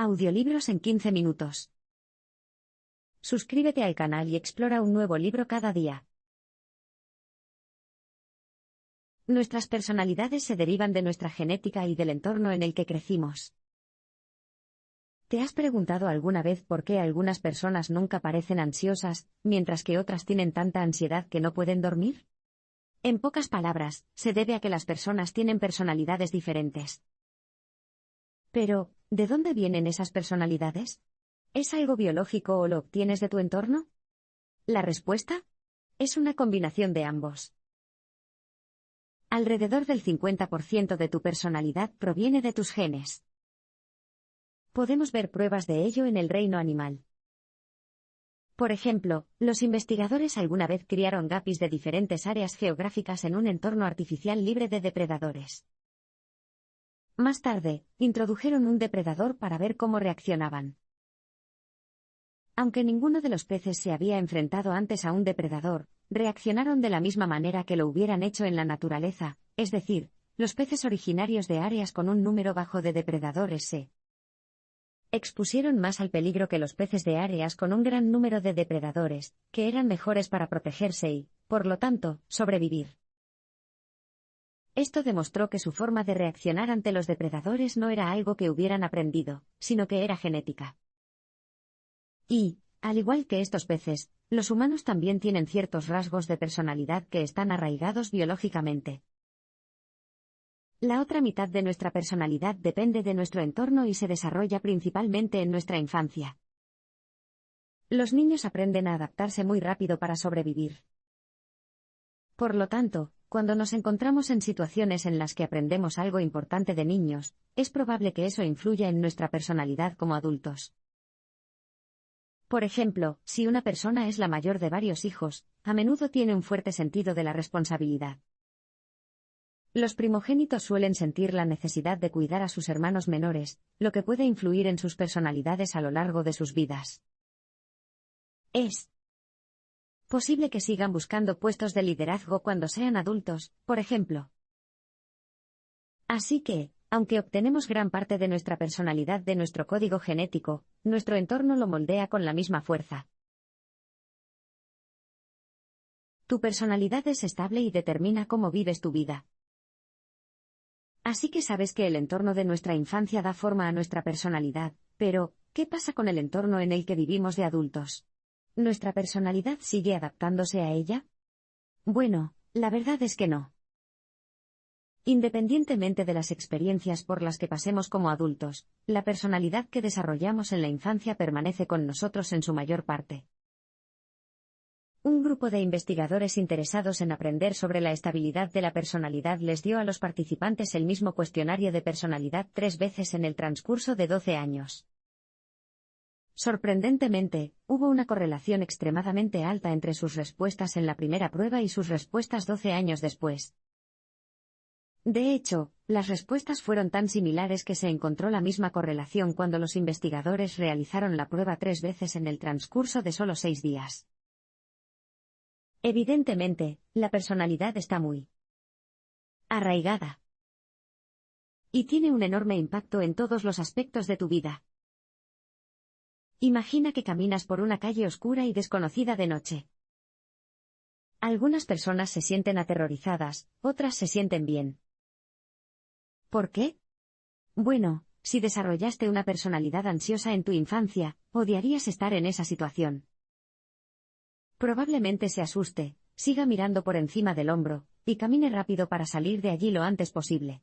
Audiolibros en 15 minutos. Suscríbete al canal y explora un nuevo libro cada día. Nuestras personalidades se derivan de nuestra genética y del entorno en el que crecimos. ¿Te has preguntado alguna vez por qué algunas personas nunca parecen ansiosas, mientras que otras tienen tanta ansiedad que no pueden dormir? En pocas palabras, se debe a que las personas tienen personalidades diferentes. Pero, ¿de dónde vienen esas personalidades? ¿Es algo biológico o lo obtienes de tu entorno? La respuesta es una combinación de ambos. Alrededor del 50% de tu personalidad proviene de tus genes. Podemos ver pruebas de ello en el reino animal. Por ejemplo, los investigadores alguna vez criaron guppies de diferentes áreas geográficas en un entorno artificial libre de depredadores. Más tarde, introdujeron un depredador para ver cómo reaccionaban. Aunque ninguno de los peces se había enfrentado antes a un depredador, reaccionaron de la misma manera que lo hubieran hecho en la naturaleza, es decir, los peces originarios de áreas con un número bajo de depredadores se expusieron más al peligro que los peces de áreas con un gran número de depredadores, que eran mejores para protegerse y, por lo tanto, sobrevivir. Esto demostró que su forma de reaccionar ante los depredadores no era algo que hubieran aprendido, sino que era genética. Y, al igual que estos peces, los humanos también tienen ciertos rasgos de personalidad que están arraigados biológicamente. La otra mitad de nuestra personalidad depende de nuestro entorno y se desarrolla principalmente en nuestra infancia. Los niños aprenden a adaptarse muy rápido para sobrevivir. Por lo tanto, cuando nos encontramos en situaciones en las que aprendemos algo importante de niños, es probable que eso influya en nuestra personalidad como adultos. Por ejemplo, si una persona es la mayor de varios hijos, a menudo tiene un fuerte sentido de la responsabilidad. Los primogénitos suelen sentir la necesidad de cuidar a sus hermanos menores, lo que puede influir en sus personalidades a lo largo de sus vidas. Es posible que sigan buscando puestos de liderazgo cuando sean adultos, por ejemplo. Así que, aunque obtenemos gran parte de nuestra personalidad de nuestro código genético, nuestro entorno lo moldea con la misma fuerza. Tu personalidad es estable y determina cómo vives tu vida. Así que sabes que el entorno de nuestra infancia da forma a nuestra personalidad, pero, ¿qué pasa con el entorno en el que vivimos de adultos? ¿Nuestra personalidad sigue adaptándose a ella? Bueno, la verdad es que no. Independientemente de las experiencias por las que pasemos como adultos, la personalidad que desarrollamos en la infancia permanece con nosotros en su mayor parte. Un grupo de investigadores interesados en aprender sobre la estabilidad de la personalidad les dio a los participantes el mismo cuestionario de personalidad 3 veces en el transcurso de 12 años. Sorprendentemente, hubo una correlación extremadamente alta entre sus respuestas en la primera prueba y sus respuestas 12 años después. De hecho, las respuestas fueron tan similares que se encontró la misma correlación cuando los investigadores realizaron la prueba 3 veces en el transcurso de solo 6 días. Evidentemente, la personalidad está muy arraigada y tiene un enorme impacto en todos los aspectos de tu vida. Imagina que caminas por una calle oscura y desconocida de noche. Algunas personas se sienten aterrorizadas, otras se sienten bien. ¿Por qué? Bueno, si desarrollaste una personalidad ansiosa en tu infancia, odiarías estar en esa situación. Probablemente se asuste, siga mirando por encima del hombro, y camine rápido para salir de allí lo antes posible.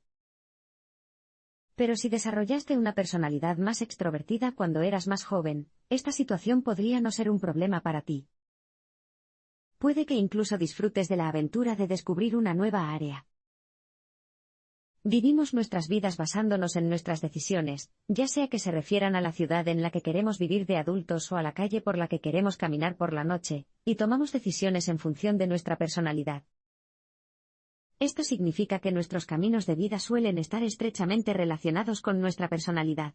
Pero si desarrollaste una personalidad más extrovertida cuando eras más joven, esta situación podría no ser un problema para ti. Puede que incluso disfrutes de la aventura de descubrir una nueva área. Vivimos nuestras vidas basándonos en nuestras decisiones, ya sea que se refieran a la ciudad en la que queremos vivir de adultos o a la calle por la que queremos caminar por la noche, y tomamos decisiones en función de nuestra personalidad. Esto significa que nuestros caminos de vida suelen estar estrechamente relacionados con nuestra personalidad.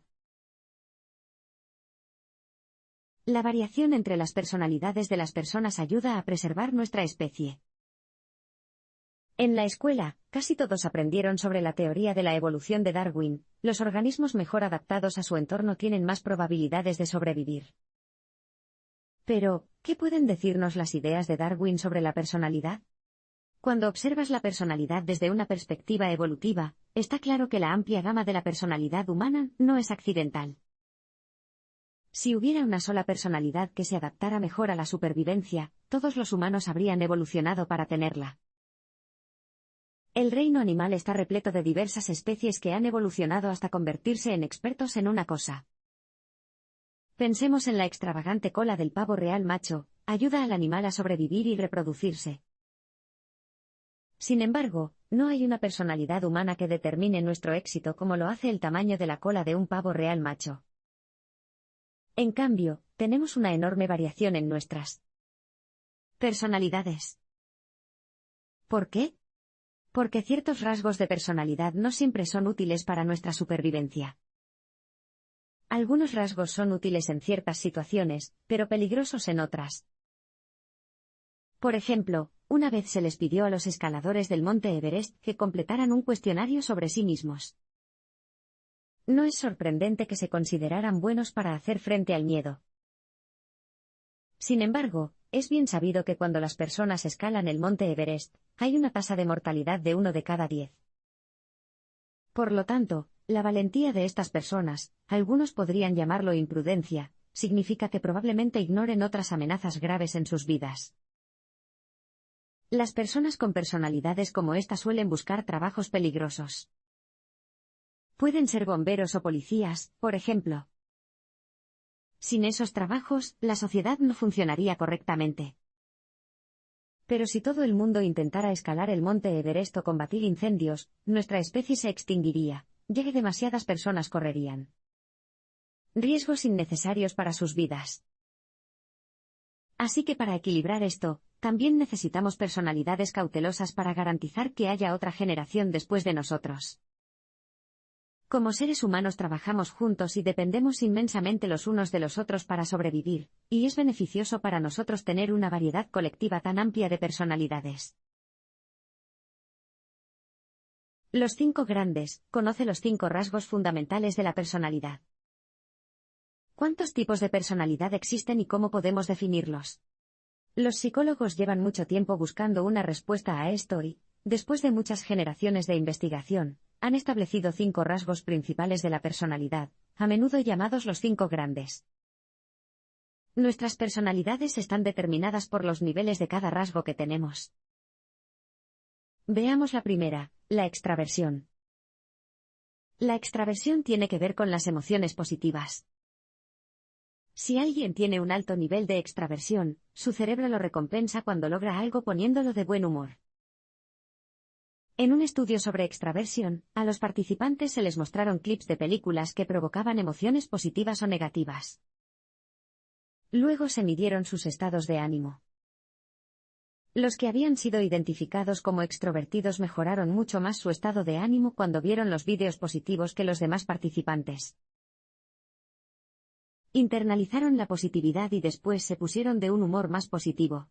La variación entre las personalidades de las personas ayuda a preservar nuestra especie. En la escuela, casi todos aprendieron sobre la teoría de la evolución de Darwin. Los organismos mejor adaptados a su entorno tienen más probabilidades de sobrevivir. Pero, ¿qué pueden decirnos las ideas de Darwin sobre la personalidad? Cuando observas la personalidad desde una perspectiva evolutiva, está claro que la amplia gama de la personalidad humana no es accidental. Si hubiera una sola personalidad que se adaptara mejor a la supervivencia, todos los humanos habrían evolucionado para tenerla. El reino animal está repleto de diversas especies que han evolucionado hasta convertirse en expertos en una cosa. Pensemos en la extravagante cola del pavo real macho, ayuda al animal a sobrevivir y reproducirse. Sin embargo, no hay una personalidad humana que determine nuestro éxito como lo hace el tamaño de la cola de un pavo real macho. En cambio, tenemos una enorme variación en nuestras personalidades. ¿Por qué? Porque ciertos rasgos de personalidad no siempre son útiles para nuestra supervivencia. Algunos rasgos son útiles en ciertas situaciones, pero peligrosos en otras. Por ejemplo, una vez se les pidió a los escaladores del Monte Everest que completaran un cuestionario sobre sí mismos. No es sorprendente que se consideraran buenos para hacer frente al miedo. Sin embargo, es bien sabido que cuando las personas escalan el Monte Everest, hay una tasa de mortalidad de 1 de cada 10. Por lo tanto, la valentía de estas personas, algunos podrían llamarlo imprudencia, significa que probablemente ignoren otras amenazas graves en sus vidas. Las personas con personalidades como esta suelen buscar trabajos peligrosos. Pueden ser bomberos o policías, por ejemplo. Sin esos trabajos, la sociedad no funcionaría correctamente. Pero si todo el mundo intentara escalar el Monte Everest o combatir incendios, nuestra especie se extinguiría, ya que demasiadas personas correrían riesgos innecesarios para sus vidas. Así que para equilibrar esto, también necesitamos personalidades cautelosas para garantizar que haya otra generación después de nosotros. Como seres humanos trabajamos juntos y dependemos inmensamente los unos de los otros para sobrevivir, y es beneficioso para nosotros tener una variedad colectiva tan amplia de personalidades. Los 5 grandes, conoce los 5 rasgos fundamentales de la personalidad. ¿Cuántos tipos de personalidad existen y cómo podemos definirlos? Los psicólogos llevan mucho tiempo buscando una respuesta a esto y, después de muchas generaciones de investigación, han establecido 5 rasgos principales de la personalidad, a menudo llamados los 5 grandes. Nuestras personalidades están determinadas por los niveles de cada rasgo que tenemos. Veamos la primera, la extraversión. La extraversión tiene que ver con las emociones positivas. Si alguien tiene un alto nivel de extraversión, su cerebro lo recompensa cuando logra algo poniéndolo de buen humor. En un estudio sobre extraversión, a los participantes se les mostraron clips de películas que provocaban emociones positivas o negativas. Luego se midieron sus estados de ánimo. Los que habían sido identificados como extrovertidos mejoraron mucho más su estado de ánimo cuando vieron los vídeos positivos que los demás participantes. Internalizaron la positividad y después se pusieron de un humor más positivo.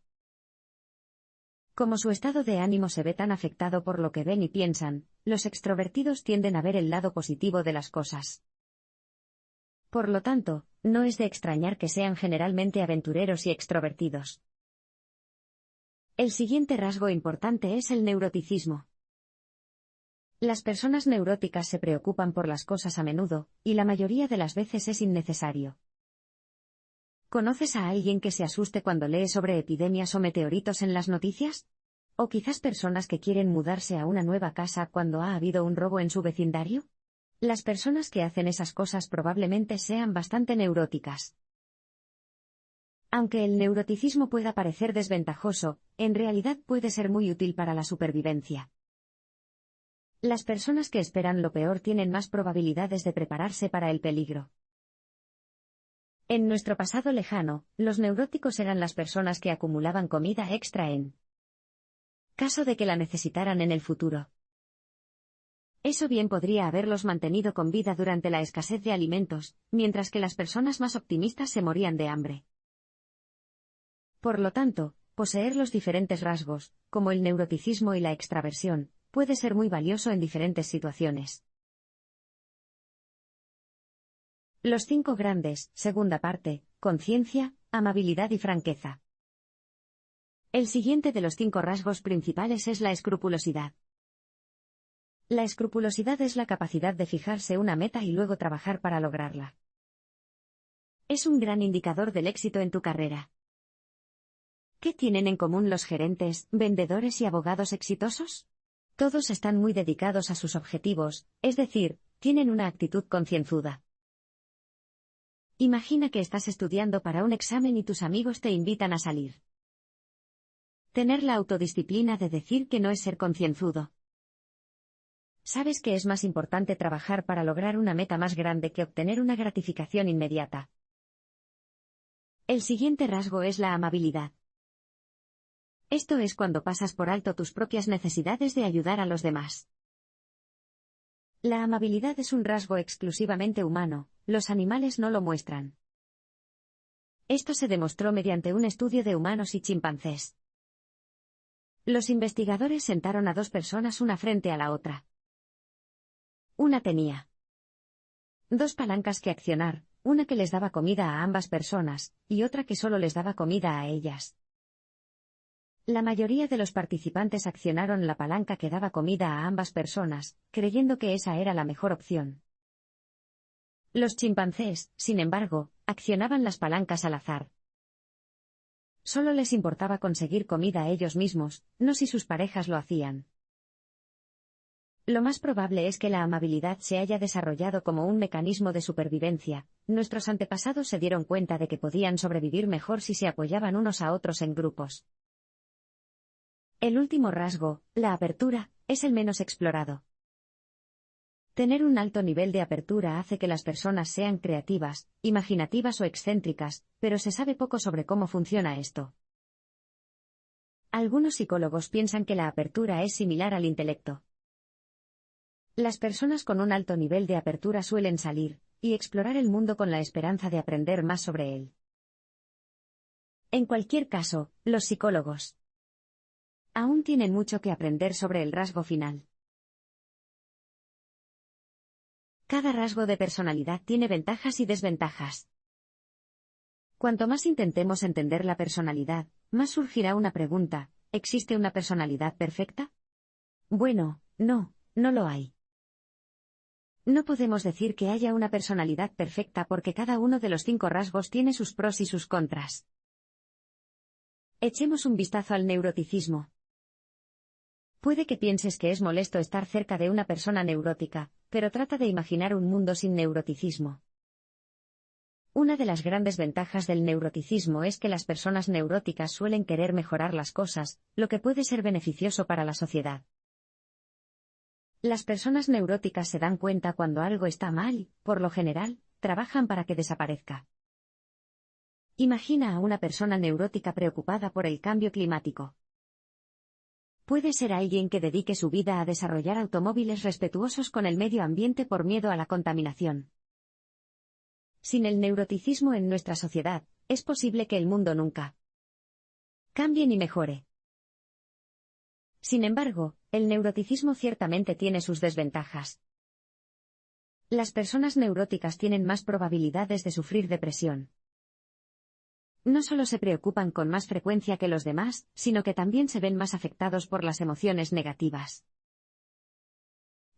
Como su estado de ánimo se ve tan afectado por lo que ven y piensan, los extrovertidos tienden a ver el lado positivo de las cosas. Por lo tanto, no es de extrañar que sean generalmente aventureros y extrovertidos. El siguiente rasgo importante es el neuroticismo. Las personas neuróticas se preocupan por las cosas a menudo, y la mayoría de las veces es innecesario. ¿Conoces a alguien que se asuste cuando lee sobre epidemias o meteoritos en las noticias? ¿O quizás personas que quieren mudarse a una nueva casa cuando ha habido un robo en su vecindario? Las personas que hacen esas cosas probablemente sean bastante neuróticas. Aunque el neuroticismo pueda parecer desventajoso, en realidad puede ser muy útil para la supervivencia. Las personas que esperan lo peor tienen más probabilidades de prepararse para el peligro. En nuestro pasado lejano, los neuróticos eran las personas que acumulaban comida extra en caso de que la necesitaran en el futuro. Eso bien podría haberlos mantenido con vida durante la escasez de alimentos, mientras que las personas más optimistas se morían de hambre. Por lo tanto, poseer los diferentes rasgos, como el neuroticismo y la extraversión, puede ser muy valioso en diferentes situaciones. Los 5 grandes, segunda parte, conciencia, amabilidad y franqueza. El siguiente de los 5 rasgos principales es la escrupulosidad. La escrupulosidad es la capacidad de fijarse una meta y luego trabajar para lograrla. Es un gran indicador del éxito en tu carrera. ¿Qué tienen en común los gerentes, vendedores y abogados exitosos? Todos están muy dedicados a sus objetivos, es decir, tienen una actitud concienzuda. Imagina que estás estudiando para un examen y tus amigos te invitan a salir. Tener la autodisciplina de decir que no es ser concienzudo. Sabes que es más importante trabajar para lograr una meta más grande que obtener una gratificación inmediata. El siguiente rasgo es la amabilidad. Esto es cuando pasas por alto tus propias necesidades de ayudar a los demás. La amabilidad es un rasgo exclusivamente humano, los animales no lo muestran. Esto se demostró mediante un estudio de humanos y chimpancés. Los investigadores sentaron a 2 personas una frente a la otra. Una tenía 2 palancas que accionar, una que les daba comida a ambas personas, y otra que solo les daba comida a ellas. La mayoría de los participantes accionaron la palanca que daba comida a ambas personas, creyendo que esa era la mejor opción. Los chimpancés, sin embargo, accionaban las palancas al azar. Solo les importaba conseguir comida a ellos mismos, no si sus parejas lo hacían. Lo más probable es que la amabilidad se haya desarrollado como un mecanismo de supervivencia. Nuestros antepasados se dieron cuenta de que podían sobrevivir mejor si se apoyaban unos a otros en grupos. El último rasgo, la apertura, es el menos explorado. Tener un alto nivel de apertura hace que las personas sean creativas, imaginativas o excéntricas, pero se sabe poco sobre cómo funciona esto. Algunos psicólogos piensan que la apertura es similar al intelecto. Las personas con un alto nivel de apertura suelen salir y explorar el mundo con la esperanza de aprender más sobre él. En cualquier caso, los psicólogos aún tienen mucho que aprender sobre el rasgo final. Cada rasgo de personalidad tiene ventajas y desventajas. Cuanto más intentemos entender la personalidad, más surgirá una pregunta: ¿existe una personalidad perfecta? Bueno, no lo hay. No podemos decir que haya una personalidad perfecta porque cada uno de los 5 rasgos tiene sus pros y sus contras. Echemos un vistazo al neuroticismo. Puede que pienses que es molesto estar cerca de una persona neurótica, pero trata de imaginar un mundo sin neuroticismo. Una de las grandes ventajas del neuroticismo es que las personas neuróticas suelen querer mejorar las cosas, lo que puede ser beneficioso para la sociedad. Las personas neuróticas se dan cuenta cuando algo está mal y, por lo general, trabajan para que desaparezca. Imagina a una persona neurótica preocupada por el cambio climático. Puede ser alguien que dedique su vida a desarrollar automóviles respetuosos con el medio ambiente por miedo a la contaminación. Sin el neuroticismo en nuestra sociedad, es posible que el mundo nunca cambie ni mejore. Sin embargo, el neuroticismo ciertamente tiene sus desventajas. Las personas neuróticas tienen más probabilidades de sufrir depresión. No solo se preocupan con más frecuencia que los demás, sino que también se ven más afectados por las emociones negativas.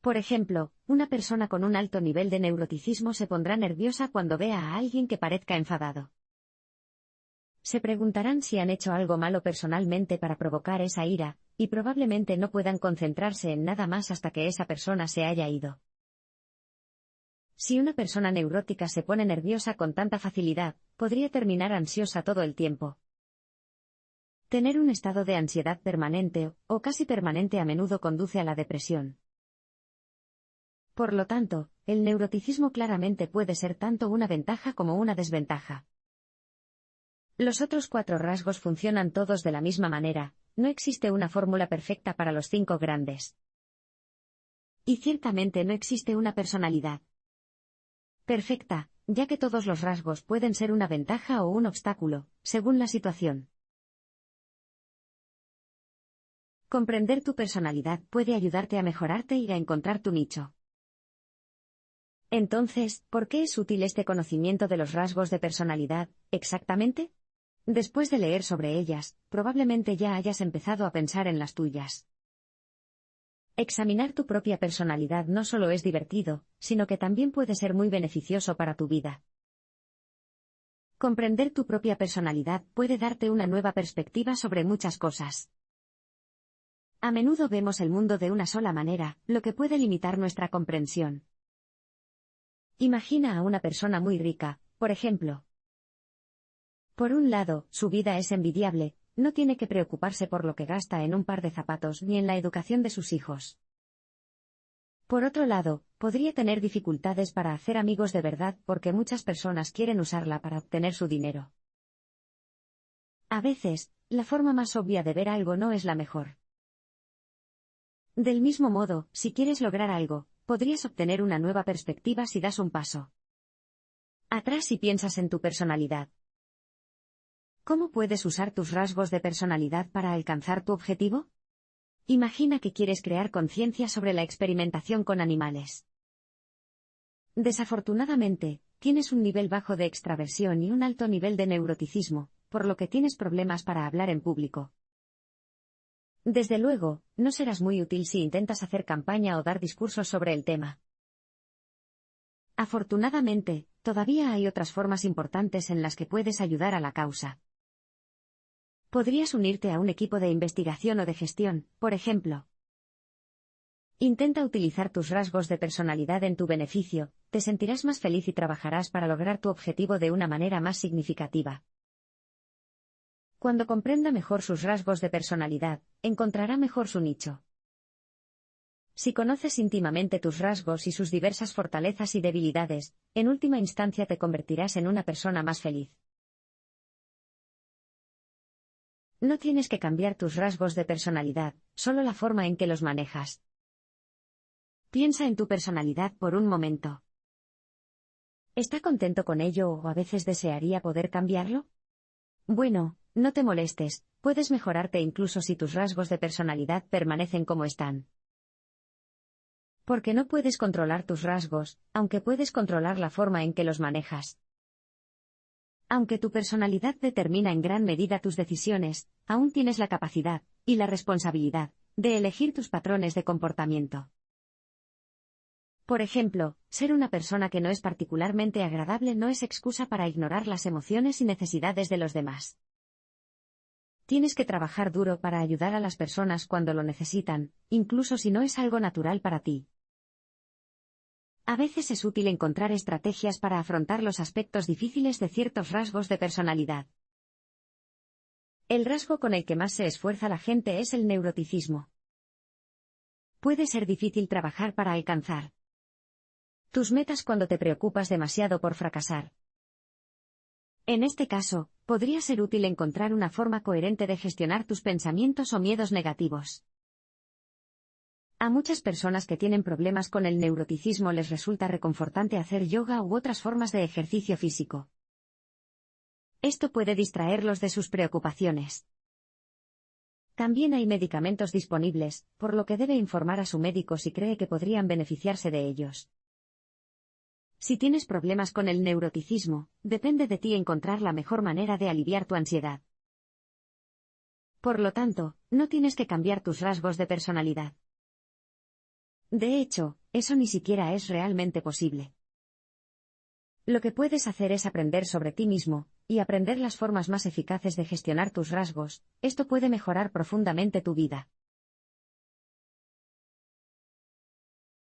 Por ejemplo, una persona con un alto nivel de neuroticismo se pondrá nerviosa cuando vea a alguien que parezca enfadado. Se preguntarán si han hecho algo malo personalmente para provocar esa ira, y probablemente no puedan concentrarse en nada más hasta que esa persona se haya ido. Si una persona neurótica se pone nerviosa con tanta facilidad, podría terminar ansiosa todo el tiempo. Tener un estado de ansiedad permanente o casi permanente a menudo conduce a la depresión. Por lo tanto, el neuroticismo claramente puede ser tanto una ventaja como una desventaja. Los otros 4 rasgos funcionan todos de la misma manera, no existe una fórmula perfecta para los 5 grandes. Y ciertamente no existe una personalidad perfecta, ya que todos los rasgos pueden ser una ventaja o un obstáculo, según la situación. Comprender tu personalidad puede ayudarte a mejorarte y a encontrar tu nicho. Entonces, ¿por qué es útil este conocimiento de los rasgos de personalidad, exactamente? Después de leer sobre ellas, probablemente ya hayas empezado a pensar en las tuyas. Examinar tu propia personalidad no solo es divertido, sino que también puede ser muy beneficioso para tu vida. Comprender tu propia personalidad puede darte una nueva perspectiva sobre muchas cosas. A menudo vemos el mundo de una sola manera, lo que puede limitar nuestra comprensión. Imagina a una persona muy rica, por ejemplo. Por un lado, su vida es envidiable, no tiene que preocuparse por lo que gasta en un par de zapatos ni en la educación de sus hijos. Por otro lado, podría tener dificultades para hacer amigos de verdad porque muchas personas quieren usarla para obtener su dinero. A veces, la forma más obvia de ver algo no es la mejor. Del mismo modo, si quieres lograr algo, podrías obtener una nueva perspectiva si das un paso atrás y piensas en tu personalidad. ¿Cómo puedes usar tus rasgos de personalidad para alcanzar tu objetivo? Imagina que quieres crear conciencia sobre la experimentación con animales. Desafortunadamente, tienes un nivel bajo de extraversión y un alto nivel de neuroticismo, por lo que tienes problemas para hablar en público. Desde luego, no serás muy útil si intentas hacer campaña o dar discursos sobre el tema. Afortunadamente, todavía hay otras formas importantes en las que puedes ayudar a la causa. Podrías unirte a un equipo de investigación o de gestión, por ejemplo. Intenta utilizar tus rasgos de personalidad en tu beneficio, te sentirás más feliz y trabajarás para lograr tu objetivo de una manera más significativa. Cuando comprenda mejor sus rasgos de personalidad, encontrará mejor su nicho. Si conoces íntimamente tus rasgos y sus diversas fortalezas y debilidades, en última instancia te convertirás en una persona más feliz. No tienes que cambiar tus rasgos de personalidad, solo la forma en que los manejas. Piensa en tu personalidad por un momento. ¿Está contento con ello o a veces desearía poder cambiarlo? Bueno, no te molestes, puedes mejorarte incluso si tus rasgos de personalidad permanecen como están. Porque no puedes controlar tus rasgos, aunque puedes controlar la forma en que los manejas. Aunque tu personalidad determina en gran medida tus decisiones, aún tienes la capacidad, y la responsabilidad, de elegir tus patrones de comportamiento. Por ejemplo, ser una persona que no es particularmente agradable no es excusa para ignorar las emociones y necesidades de los demás. Tienes que trabajar duro para ayudar a las personas cuando lo necesitan, incluso si no es algo natural para ti. A veces es útil encontrar estrategias para afrontar los aspectos difíciles de ciertos rasgos de personalidad. El rasgo con el que más se esfuerza la gente es el neuroticismo. Puede ser difícil trabajar para alcanzar tus metas cuando te preocupas demasiado por fracasar. En este caso, podría ser útil encontrar una forma coherente de gestionar tus pensamientos o miedos negativos. A muchas personas que tienen problemas con el neuroticismo les resulta reconfortante hacer yoga u otras formas de ejercicio físico. Esto puede distraerlos de sus preocupaciones. También hay medicamentos disponibles, por lo que debe informar a su médico si cree que podrían beneficiarse de ellos. Si tienes problemas con el neuroticismo, depende de ti encontrar la mejor manera de aliviar tu ansiedad. Por lo tanto, no tienes que cambiar tus rasgos de personalidad. De hecho, eso ni siquiera es realmente posible. Lo que puedes hacer es aprender sobre ti mismo, y aprender las formas más eficaces de gestionar tus rasgos. Esto puede mejorar profundamente tu vida.